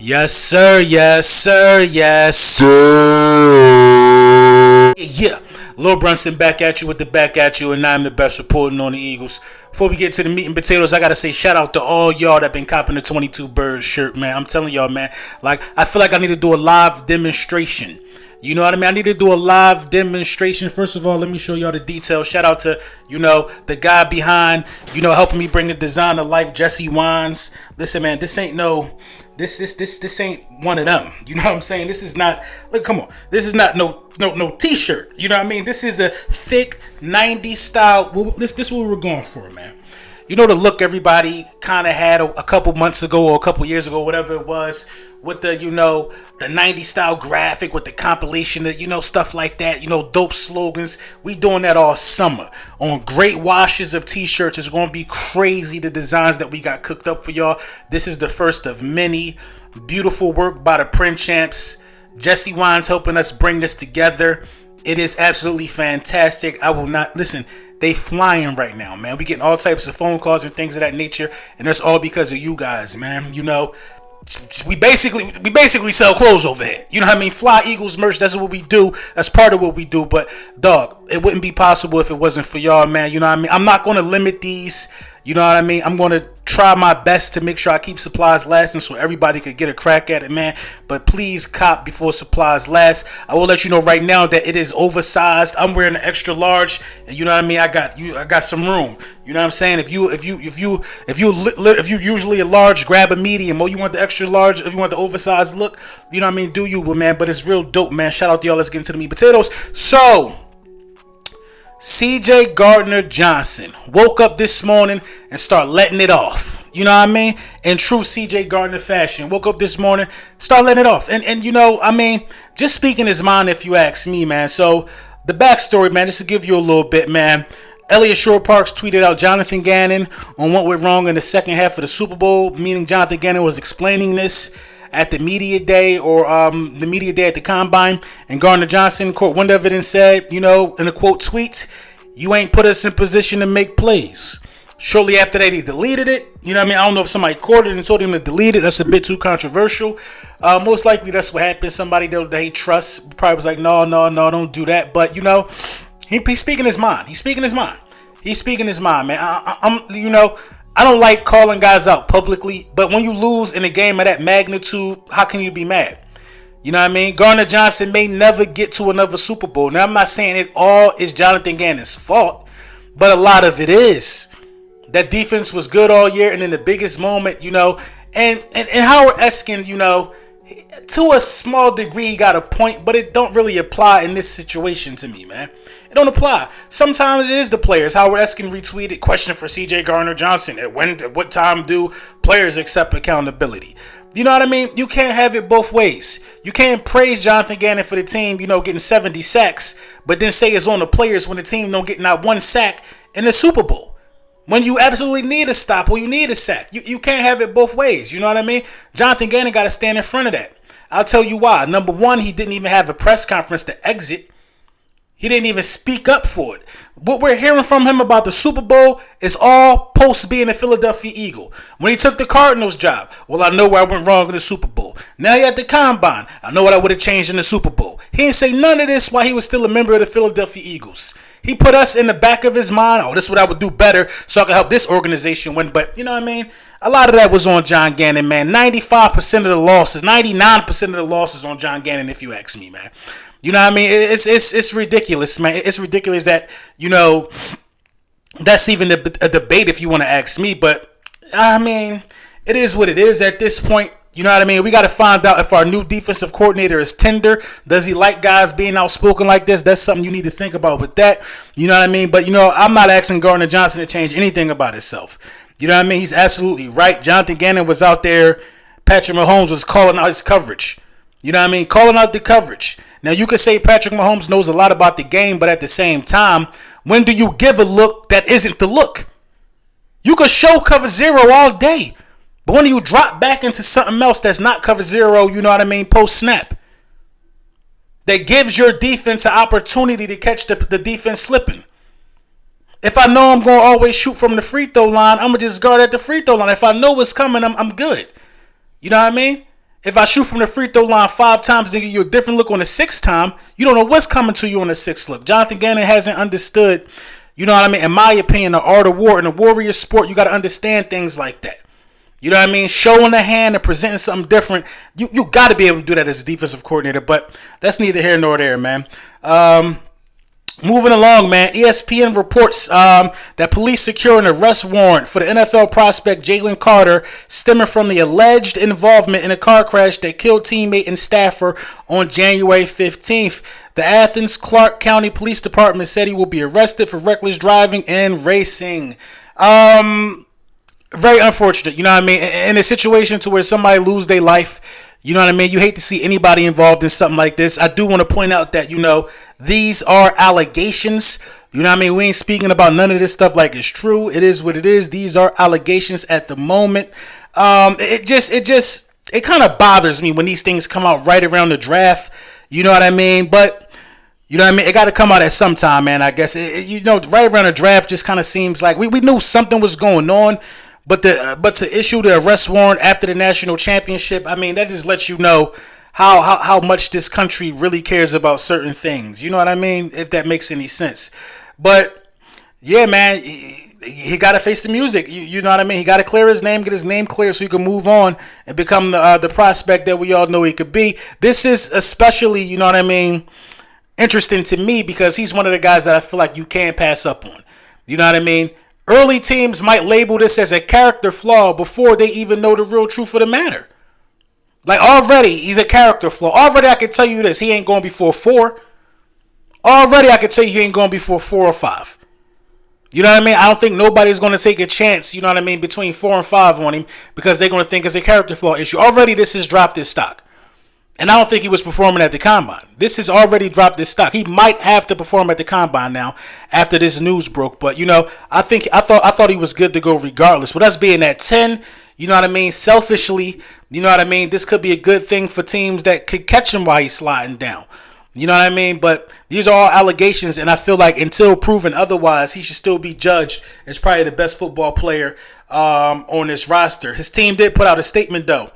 Yes, sir. Yes, sir. Yes, sir. Yeah. Lil Brunson back at you with the back at you, and I'm the best reporting on the Eagles. Before we get to the meat and potatoes, I gotta say shout out to all y'all that been copping the 22 Birds shirt, man. I'm telling y'all, man. Like, I feel like I need to do a live demonstration. You know what I mean? I need to do a live demonstration. First of all, let me show y'all the details. Shout out to, the guy behind, helping me bring the design to life, Jesse Wines. Listen, man, this ain't this ain't one of them. You know what I'm saying? This is not, look, come on. This is not no t-shirt. You know what I mean? This is a thick 90s style. This is what we're going for, man. You know the look everybody kind of had a couple months ago or a couple years ago, whatever it was, with the, the 90s style graphic with the compilation of, stuff like that, dope slogans. We doing that all summer on great washes of t-shirts. It's going to be crazy, the designs that we got cooked up for y'all. This is the first of many. Beautiful work by the print champs. Jesse Wines helping us bring this together. It is absolutely fantastic. I will not listen. They flying right now, man. We getting all types of phone calls and things of that nature, and that's all because of you guys, man. We basically sell clothes over here. You know what I mean? Fly Eagles merch. That's what we do. That's part of what we do. But dog, it wouldn't be possible if it wasn't for y'all, man. You know what I mean? I'm not going to limit these. You know what I mean? I'm going to try my best to make sure I keep supplies lasting so everybody could get a crack at it, man. But please cop before supplies last. I will let you know right now that it is oversized. I'm wearing an extra large, and you know what I mean? I got some room. You know what I'm saying? If you usually a large, grab a medium, or you want the extra large, if you want the oversized look, you know what I mean? Do you, man? But it's real dope, man. Shout out to y'all. Let's get into the meat potatoes. So, CJ Gardner-Johnson woke up this morning and start letting it off. You know what I mean? In true CJ Gardner fashion. Woke up this morning, start letting it off. And just speaking his mind, if you ask me, man. So, the backstory, man, just to give you a little bit, man. Elliot Shore Parks tweeted out Johnathan Gannon on what went wrong in the second half of the Super Bowl, meaning Johnathan Gannon was explaining this at the media day or the media day at the combine, and Gardner-Johnson, quote, one evidence said, in a quote tweet, "You ain't put us in position to make plays." Shortly after that, he deleted it. You know what I mean? I don't know if somebody caught it and told him to delete it. That's a bit too controversial. Most likely that's what happened. Somebody that he trusts probably was like, no, don't do that. But, he's speaking his mind. He's speaking his mind. He's speaking his mind, man. I don't like calling guys out publicly, but when you lose in a game of that magnitude, how can you be mad? You know what I mean? Gardner-Johnson may never get to another Super Bowl. Now, I'm not saying it all is Johnathan Gannon's fault, but a lot of it is. That defense was good all year, and in the biggest moment, and Howard Eskin, to a small degree, he got a point, but it don't really apply in this situation to me, man. It don't apply. Sometimes it is the players. Howard Eskin retweeted, question for CJ Gardner-Johnson. At what time do players accept accountability? You know what I mean? You can't have it both ways. You can't praise Johnathan Gannon for the team, getting 70 sacks, but then say it's on the players when the team don't get not one sack in the Super Bowl. When you absolutely need a stop or you need a sack. You can't have it both ways. You know what I mean? Johnathan Gannon got to stand in front of that. I'll tell you why. Number one, he didn't even have a press conference to exit. He didn't even speak up for it. What we're hearing from him about the Super Bowl is all post being a Philadelphia Eagle. When he took the Cardinals job, well, I know where I went wrong in the Super Bowl. Now he at the Combine. I know what I would have changed in the Super Bowl. He didn't say none of this while he was still a member of the Philadelphia Eagles. He put us in the back of his mind, this is what I would do better so I can help this organization win. But, you know what I mean? A lot of that was on John Gannon, man. 95% of the losses, 99% of the losses on John Gannon, if you ask me, man. You know what I mean? It's ridiculous, man. It's ridiculous that, that's even a debate if you want to ask me. But, I mean, it is what it is at this point. You know what I mean? We got to find out if our new defensive coordinator is tender. Does he like guys being outspoken like this? That's something you need to think about with that. You know what I mean? But, I'm not asking Gardner-Johnson to change anything about himself. You know what I mean? He's absolutely right. Johnathan Gannon was out there. Patrick Mahomes was calling out his coverage. You know what I mean? Calling out the coverage. Now, you could say Patrick Mahomes knows a lot about the game, but at the same time, when do you give a look that isn't the look? You could show cover zero all day, but when do you drop back into something else that's not cover zero, you know what I mean, post-snap, that gives your defense an opportunity to catch the defense slipping? If I know I'm going to always shoot from the free throw line, I'm going to just guard at the free throw line. If I know what's coming, I'm good. You know what I mean? If I shoot from the free throw line 5 times, they give you a different look on the 6th time. You don't know what's coming to you on the 6th look. Johnathan Gannon hasn't understood, you know what I mean? In my opinion, the art of war in a warrior sport, you got to understand things like that. You know what I mean? Showing the hand and presenting something different. You got to be able to do that as a defensive coordinator, but that's neither here nor there, man. Moving along, man. ESPN reports that police secure an arrest warrant for the NFL prospect Jalen Carter stemming from the alleged involvement in a car crash that killed teammate and staffer on January 15th. The Athens Clarke County Police Department said he will be arrested for reckless driving and racing. Very unfortunate, you know what I mean? In a situation to where somebody lose their life, you know what I mean? You hate to see anybody involved in something like this. I do want to point out that, you know, these are allegations. You know what I mean? We ain't speaking about none of this stuff like it's true. It is what it is. These are allegations at the moment. It kind of bothers me when these things come out right around the draft. You know what I mean? But you know what I mean? It got to come out at some time, man, I guess. Right around the draft just kind of seems like we knew something was going on. But to issue the arrest warrant after the national championship, I mean, that just lets you know how much this country really cares about certain things. You know what I mean? If that makes any sense. But, yeah, man, he got to face the music. You know what I mean? He got to clear his name, get his name clear so he can move on and become the prospect that we all know he could be. This is especially, you know what I mean, interesting to me because he's one of the guys that I feel like you can't pass up on. You know what I mean? Early teams might label this as a character flaw before they even know the real truth of the matter. Like already, he's a character flaw. Already, I can tell you this: he ain't going before 4. Already, I can tell you he ain't going before 4 or 5. You know what I mean? I don't think nobody's going to take a chance, you know what I mean, between 4 and 5 on him because they're going to think it's a character flaw issue. Already, this has dropped his stock. And I don't think he was performing at the combine. This has already dropped his stock. He might have to perform at the combine now after this news broke. But, you know, I thought he was good to go regardless. With us being at 10, you know what I mean? Selfishly, you know what I mean? This could be a good thing for teams that could catch him while he's sliding down. You know what I mean? But these are all allegations, and I feel like until proven otherwise, he should still be judged as probably the best football player on this roster. His team did put out a statement, though.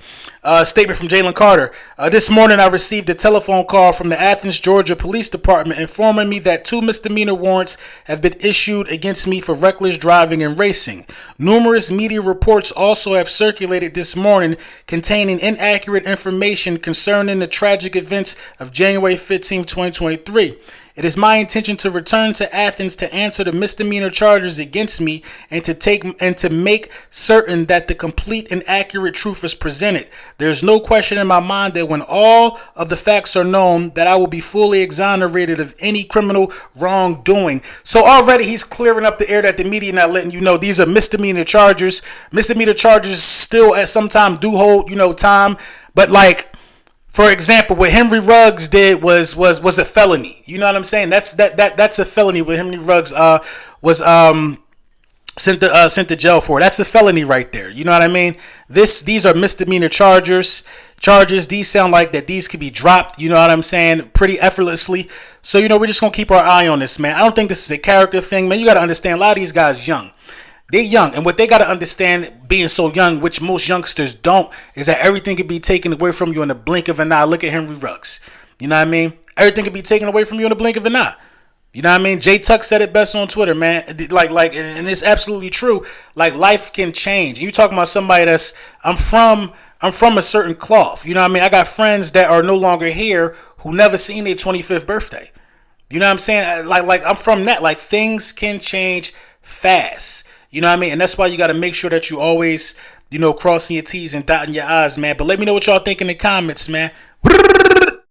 A statement from Jalen Carter. This morning, I received a telephone call from the Athens, Georgia Police Department informing me that 2 misdemeanor warrants have been issued against me for reckless driving and racing. Numerous media reports also have circulated this morning containing inaccurate information concerning the tragic events of January 15, 2023. It is my intention to return to Athens to answer the misdemeanor charges against me and to make certain that the complete and accurate truth is presented. There is no question in my mind that when all of the facts are known, that I will be fully exonerated of any criminal wrongdoing. So already he's clearing up the air that the media not letting you know these are misdemeanor charges. Misdemeanor charges still at some time do hold, you know, time, but like. For example, what Henry Ruggs did was a felony. You know what I'm saying? That's a felony. What Henry Ruggs was sent to jail for. That's a felony right there. You know what I mean? These are misdemeanor charges. These sound like that these could be dropped. You know what I'm saying? Pretty effortlessly. So you know we're just gonna keep our eye on this, man. I don't think this is a character thing, man. You got to understand a lot of these guys young. They're young, and what they got to understand being so young, which most youngsters don't, is that everything can be taken away from you in the blink of an eye. Look at Henry Ruggs. You know what I mean? Everything can be taken away from you in the blink of an eye. You know what I mean? Jay Tuck said it best on Twitter, man. Like, and it's absolutely true. Like, life can change. You talking about somebody that's I'm from a certain cloth. You know what I mean? I got friends that are no longer here who never seen their 25th birthday. You know what I'm saying? Like I'm from that. Like, things can change fast. You know what I mean? And that's why you got to make sure that you always, you know, crossing your T's and dotting your I's, man. But let me know what y'all think in the comments, man.